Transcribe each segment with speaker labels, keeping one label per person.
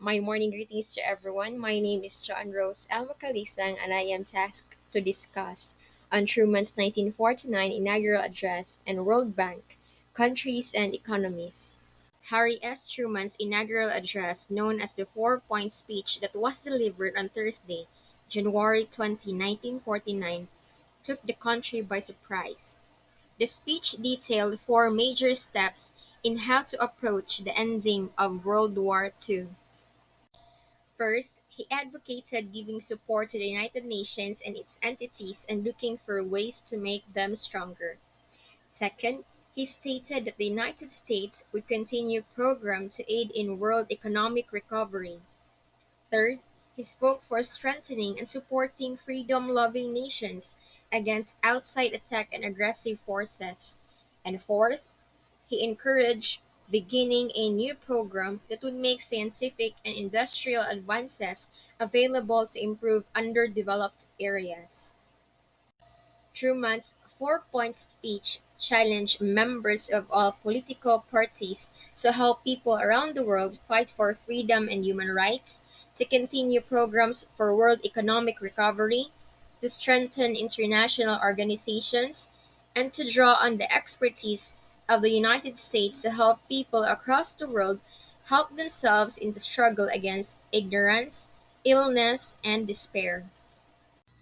Speaker 1: My morning greetings to everyone. My name is John Rose L. Macalisang, and I am tasked to discuss on Truman's 1949 Inaugural Address and World Bank, Countries and Economies. Harry S. Truman's inaugural address, known as the Four-Point Speech that was delivered on Thursday, January 20, 1949, took the country by surprise. The speech detailed four major steps in how to approach the ending of World War II. First, he advocated giving support to the United Nations and its entities and looking for ways to make them stronger. Second, he stated that the United States would continue programs to aid in world economic recovery. Third, he spoke for strengthening and supporting freedom-loving nations against outside attack and aggressive forces. And fourth, he encouraged beginning a new program that would make scientific and industrial advances available to improve underdeveloped areas. Truman's four-point speech challenged members of all political parties to help people around the world fight for freedom and human rights, to continue programs for world economic recovery, to strengthen international organizations, and to draw on the expertise of the United States to help people across the world help themselves in the struggle against ignorance, illness, and despair.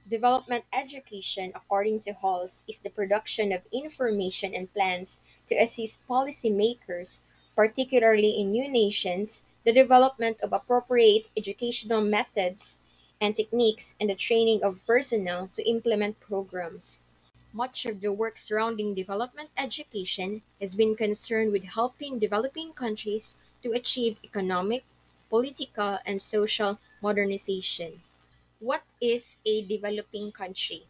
Speaker 1: Development education, according to Halls, is the production of information and plans to assist policymakers, particularly in new nations, the development of appropriate educational methods and techniques and the training of personnel to implement programs. Much of the work surrounding development education has been concerned with helping developing countries to achieve economic, political, and social modernization. What is a developing country?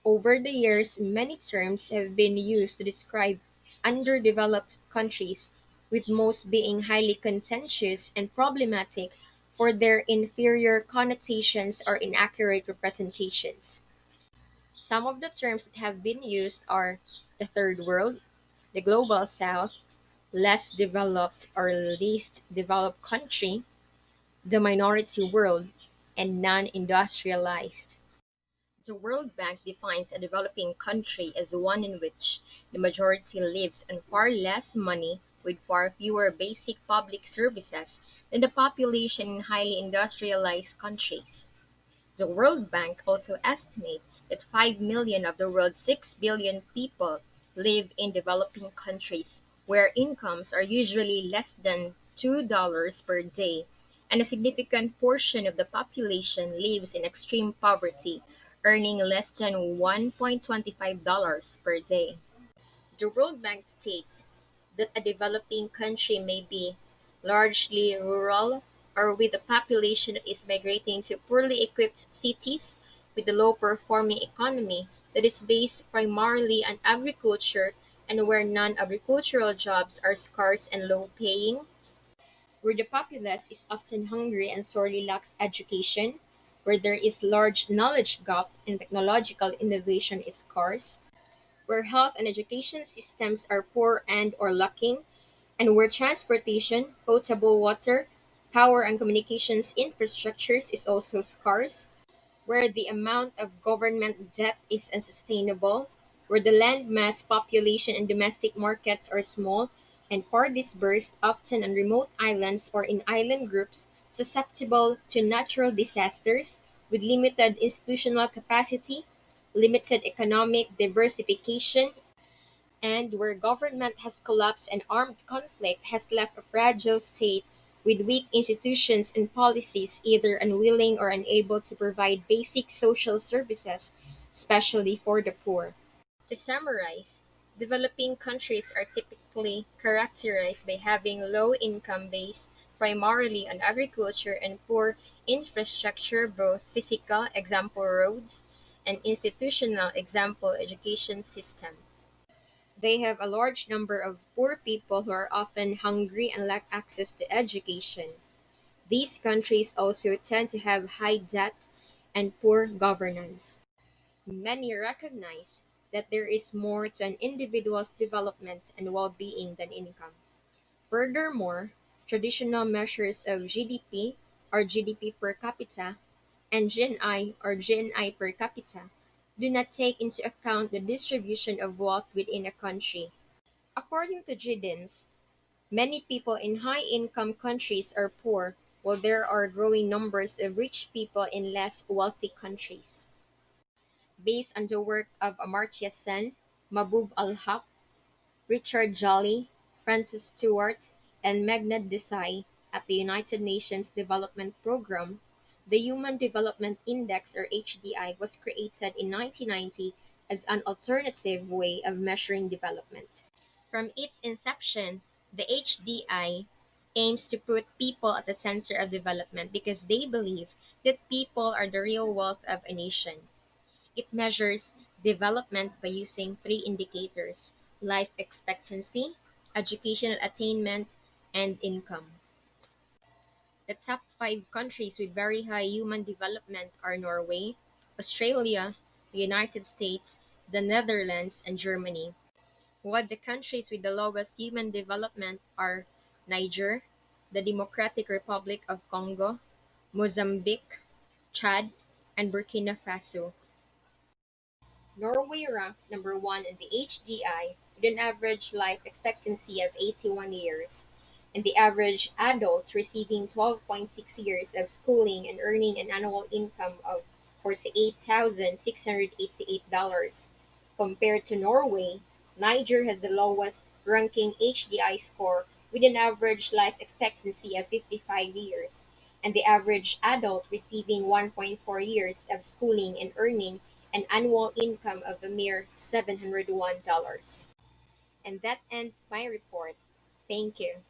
Speaker 1: Over the years, many terms have been used to describe underdeveloped countries, with most being highly contentious and problematic for their inferior connotations or inaccurate representations. Some of the terms that have been used are the Third World, the Global South, less developed or least developed country, the minority world, and non industrialized. The World Bank defines a developing country as one in which the majority lives on far less money with far fewer basic public services than the population in highly industrialized countries. The World Bank also estimates that 5 million of the world's 6 billion people live in developing countries where incomes are usually less than $2 per day, and a significant portion of the population lives in extreme poverty, earning less than $1.25 per day. The World Bank states that a developing country may be largely rural or with a population that is migrating to poorly equipped cities with a low performing economy that is based primarily on agriculture and where non agricultural jobs are scarce and low paying, where the populace is often hungry and sorely lacks education, where there is large knowledge gap and technological innovation is scarce, where health and education systems are poor and or lacking, and where transportation, potable water, power and communications infrastructures is also scarce, where the amount of government debt is unsustainable, where the land mass, population, and domestic markets are small and far dispersed, often on remote islands or in island groups susceptible to natural disasters, with limited institutional capacity, limited economic diversification, and where government has collapsed and armed conflict has left a fragile state with weak institutions and policies either unwilling or unable to provide basic social services, especially for the poor. To summarize, developing countries are typically characterized by having low income base primarily on agriculture and poor infrastructure, both physical example roads and institutional example education system. They have a large number of poor people who are often hungry and lack access to education. These countries also tend to have high debt and poor governance. Many recognize that there is more to an individual's development and well being than income. Furthermore, Traditional measures of GDP or GDP per capita and GNI or GNI per capita do not take into account the distribution of wealth within a country. According to Giddens, many people in high-income countries are poor, while there are growing numbers of rich people in less wealthy countries. Based on the work of Amartya Sen, Mahbub al-Haq, Richard Jolly, Francis Stewart, and Meghnad Desai at the United Nations Development Programme, the Human Development Index or HDI was created in 1990 as an alternative way of measuring development. From its inception, the HDI aims to put people at the center of development because they believe that people are the real wealth of a nation. It measures development by using three indicators: life expectancy, educational attainment, and income. The top five countries with very high human development are Norway, Australia, the United States, the Netherlands, and Germany, while the countries with the lowest human development are Niger, the Democratic Republic of Congo, Mozambique, Chad, and Burkina Faso. Norway ranks number one in the HDI with an average life expectancy of 81 years, and the average adults receiving 12.6 years of schooling and earning an annual income of $48,688. Compared to Norway, Niger has the lowest ranking HDI score with an average life expectancy of 55 years, and the average adult receiving 1.4 years of schooling and earning an annual income of a mere $701. And that ends my report. Thank you.